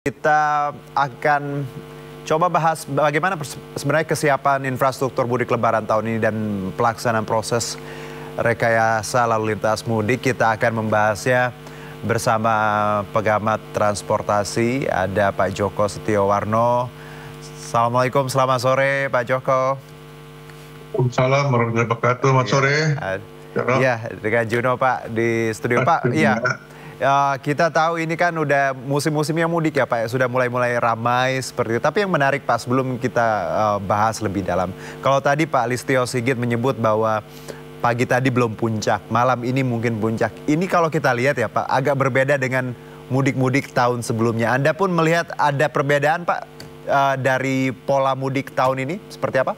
Kita akan coba bahas bagaimana sebenarnya kesiapan infrastruktur mudik lebaran tahun ini dan pelaksanaan proses rekayasa lalu lintas mudik. Kita akan membahasnya bersama pengamat transportasi, ada Pak Joko Setiowarno. Assalamualaikum, selamat sore Pak Joko. Waalaikumsalam warahmatullahi wabarakatuh, selamat sore. Iya, dengan Juno Pak di studio Pak. Iya. Kita tahu ini kan udah musim-musimnya mudik ya Pak, sudah mulai-mulai ramai seperti itu. Tapi yang menarik Pak, sebelum kita bahas lebih dalam. Kalau tadi Pak Listio Sigit menyebut bahwa pagi tadi belum puncak, malam ini mungkin puncak. Ini kalau kita lihat ya Pak, agak berbeda dengan mudik-mudik tahun sebelumnya. Anda pun melihat ada perbedaan Pak dari pola mudik tahun ini, seperti apa?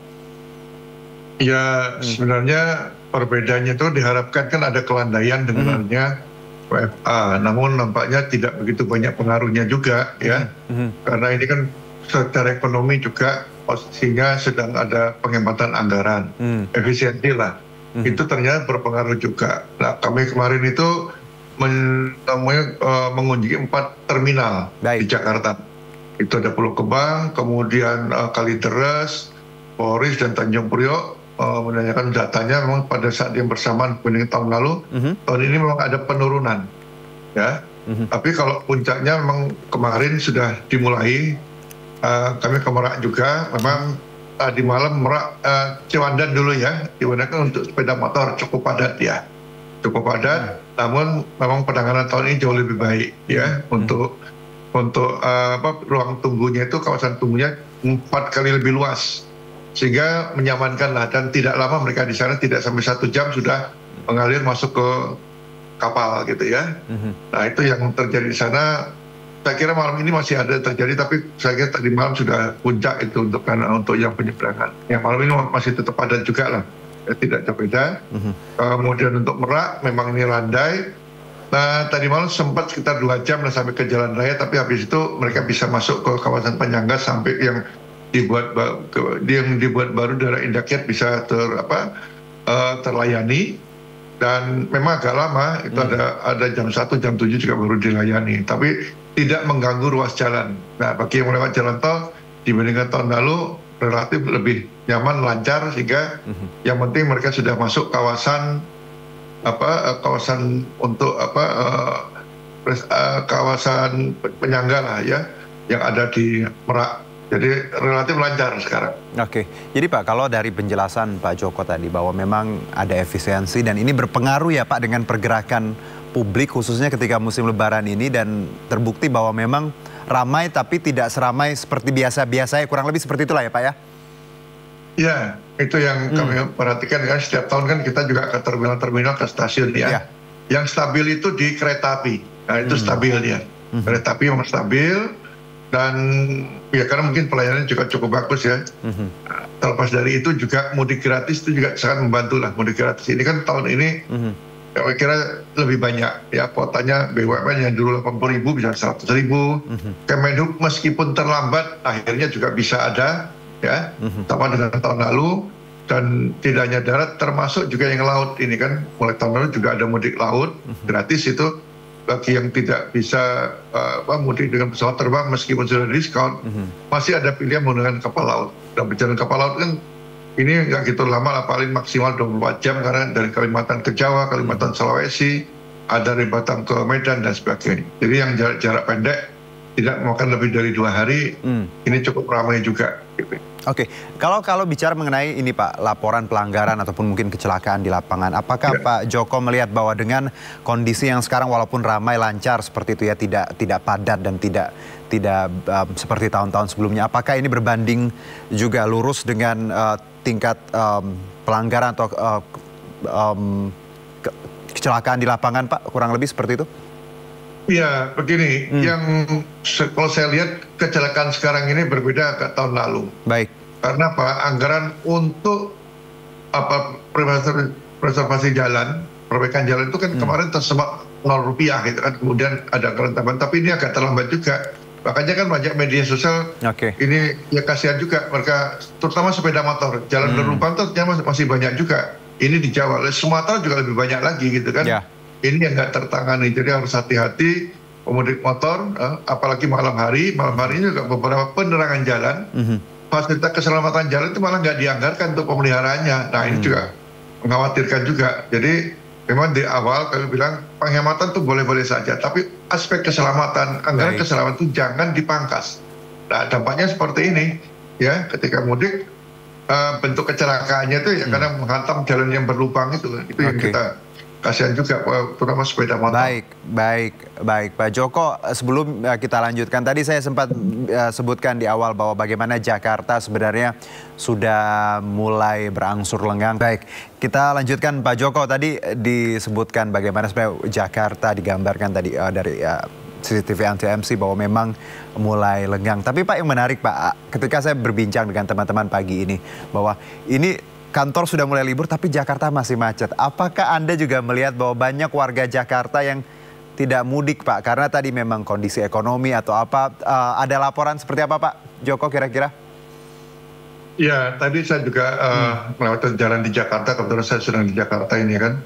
Ya sebenarnya perbedaannya itu diharapkan kan ada kelandaian dengan WFA, namun nampaknya tidak begitu banyak pengaruhnya juga ya, karena ini kan secara ekonomi juga posisinya sedang ada penghematan anggaran, efisiensi lah, itu ternyata berpengaruh juga. Nah kami kemarin itu mengunjungi 4 terminal di Jakarta, itu ada Pulau Gebang, kemudian Kalideres, Polres dan Tanjung Priok. Menanyakan datanya, memang pada saat yang bersamaan dibanding tahun lalu, tahun ini memang ada penurunan ya. Tapi kalau puncaknya memang kemarin sudah dimulai, kami ke Merak juga, memang di malam Merak, Ciwandan dulu ya, Ciwandan kan untuk sepeda motor cukup padat ya, cukup padat, namun memang penanganan tahun ini jauh lebih baik ya, untuk ruang tunggunya itu, kawasan tunggunya 4 kali lebih luas, sehingga menyamankan lah, dan tidak lama mereka di sana, tidak sampai 1 jam sudah mengalir masuk ke kapal gitu ya. Nah itu yang terjadi di sana. Saya kira malam ini masih ada terjadi, tapi saya kira tadi malam sudah puncak itu untuk yang penyeberangan. Yang malam ini masih tetap padat juga lah, ya, tidak jauh beda. Kemudian untuk Merak memang ini landai. Nah tadi malam sempat sekitar 2 jam lah sampai ke jalan raya, tapi habis itu mereka bisa masuk ke kawasan penyangga sampai yang dibuat baru daerah Indakiat bisa terlayani, dan memang agak lama itu ada jam 1 jam 7 juga baru dilayani, tapi tidak mengganggu ruas jalan. Nah bagi yang melewat jalan tol dibandingkan tahun lalu relatif lebih nyaman, lancar, sehingga yang penting mereka sudah masuk kawasan untuk kawasan penyangga lah ya, yang ada di Merak. Jadi relatif lancar sekarang. Oke, jadi Pak, kalau dari penjelasan Pak Joko tadi bahwa memang ada efisiensi dan ini berpengaruh ya Pak dengan pergerakan publik khususnya ketika musim lebaran ini, dan terbukti bahwa memang ramai tapi tidak seramai seperti biasa-biasanya, kurang lebih seperti itulah ya Pak ya? Ya, itu yang kami perhatikan kan, setiap tahun kan kita juga ke terminal-terminal, ke stasiun ya. Yang stabil itu di kereta api, nah itu stabil ya. Kereta api memang stabil. Dan ya karena mungkin pelayanan juga cukup bagus ya. Terlepas dari itu juga mudik gratis itu juga sangat membantu lah. Mudik gratis ini kan tahun ini saya kira lebih banyak ya, kuotanya BUMN yang dulu 80.000 bisa 100.000. Kemenhub meskipun terlambat akhirnya juga bisa ada ya, sama dengan tahun lalu. Dan tidak hanya darat, termasuk juga yang laut ini kan, mulai tahun lalu juga ada mudik laut gratis itu. Bagi yang tidak bisa mudik dengan pesawat terbang meskipun sudah diskon, masih ada pilihan menggunakan kapal laut. Dan perjalanan kapal laut kan ini nggak gitu lama lah, paling maksimal 24 jam, karena dari Kalimantan ke Jawa, Kalimantan Sulawesi, ada dari Batam ke Medan dan sebagainya. Jadi yang jarak pendek tidak memakan lebih dari 2 hari, ini cukup ramai juga. Oke, kalau bicara mengenai ini Pak, laporan pelanggaran ataupun mungkin kecelakaan di lapangan, apakah Pak Joko melihat bahwa dengan kondisi yang sekarang walaupun ramai, lancar seperti itu ya, tidak padat dan tidak seperti tahun-tahun sebelumnya, apakah ini berbanding juga lurus dengan tingkat pelanggaran atau kecelakaan di lapangan Pak, kurang lebih seperti itu? Ya begini, yang kalau saya lihat kecelakaan sekarang ini berbeda ke tahun lalu. Baik. Karena apa? Anggaran untuk preservasi jalan, perbaikan jalan itu kan kemarin tersemat Rp0 gitu kan, kemudian ada anggaran tambahan, tapi ini agak terlambat juga. Makanya kan banyak media sosial ini ya, kasihan juga mereka, terutama sepeda motor, jalan berlubang ternyata masih banyak juga. Ini di Jawa, Sumatera juga lebih banyak lagi gitu kan. Ini yang nggak tertangani, jadi harus hati-hati pemudik motor, apalagi malam hari ini juga beberapa penerangan jalan, fasilitas keselamatan jalan itu malah nggak dianggarkan untuk pemeliharaannya. Nah ini juga mengkhawatirkan juga. Jadi memang di awal kami bilang penghematan tuh boleh-boleh saja, tapi aspek keselamatan, anggaran keselamatan itu jangan dipangkas. Nah dampaknya seperti ini, ya ketika mudik bentuk kecelakaannya itu ya karena menghantam jalan yang berlubang itu yang kita kasihan juga, terutama sepeda motor. Baik Pak Joko, sebelum kita lanjutkan, tadi saya sempat sebutkan di awal bahwa bagaimana Jakarta sebenarnya sudah mulai berangsur lengang. Baik, kita lanjutkan Pak Joko, tadi disebutkan bagaimana sebenarnya Jakarta digambarkan tadi dari CCTV anti-MC bahwa memang mulai lengang. Tapi Pak, yang menarik Pak, ketika saya berbincang dengan teman-teman pagi ini bahwa ini kantor sudah mulai libur tapi Jakarta masih macet. Apakah Anda juga melihat bahwa banyak warga Jakarta yang tidak mudik Pak? Karena tadi memang kondisi ekonomi atau apa, ada laporan seperti apa Pak Joko kira-kira? Ya, tadi saya juga melewati jalan di Jakarta, kebetulan saya sedang di Jakarta ini kan.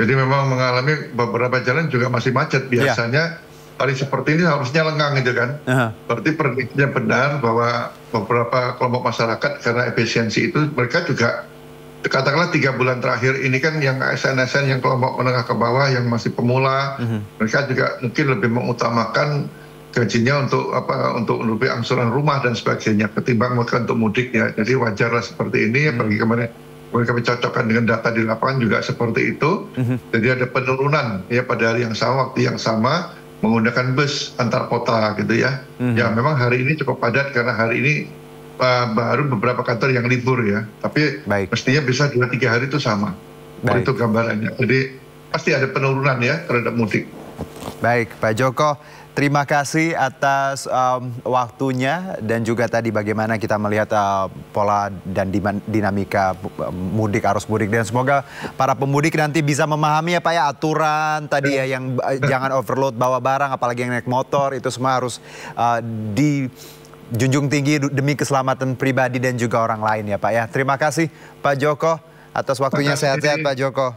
Jadi memang mengalami beberapa jalan juga masih macet. Biasanya hari seperti ini harusnya lengang gitu kan. Berarti prediksinya benar bahwa beberapa kelompok masyarakat karena efisiensi itu mereka juga katakanlah 3 bulan terakhir ini kan yang ASN yang kelompok menengah ke bawah yang masih pemula, mereka juga mungkin lebih mengutamakan gajinya untuk menutupi angsuran rumah dan sebagainya ketimbang mereka untuk mudik ya. Jadi wajarlah seperti ini. Bagi kemarin kami cocokkan dengan data di lapangan juga seperti itu. Jadi ada penurunan ya pada hari yang sama, waktu yang sama menggunakan bus antar kota gitu ya. Ya memang hari ini cukup padat karena hari ini baru beberapa kantor yang libur ya. Tapi mestinya bisa 2-3 hari itu sama. Itu gambarannya. Jadi pasti ada penurunan ya terhadap mudik. Baik Pak Joko, terima kasih atas waktunya dan juga tadi bagaimana kita melihat pola dan dinamika mudik, arus mudik, dan semoga para pemudik nanti bisa memahami ya Pak ya aturan tadi ya yang jangan overload bawa barang apalagi yang naik motor, itu semua harus dijunjung tinggi demi keselamatan pribadi dan juga orang lain ya Pak ya. Terima kasih Pak Joko atas waktunya, sehat-sehat Pak Joko.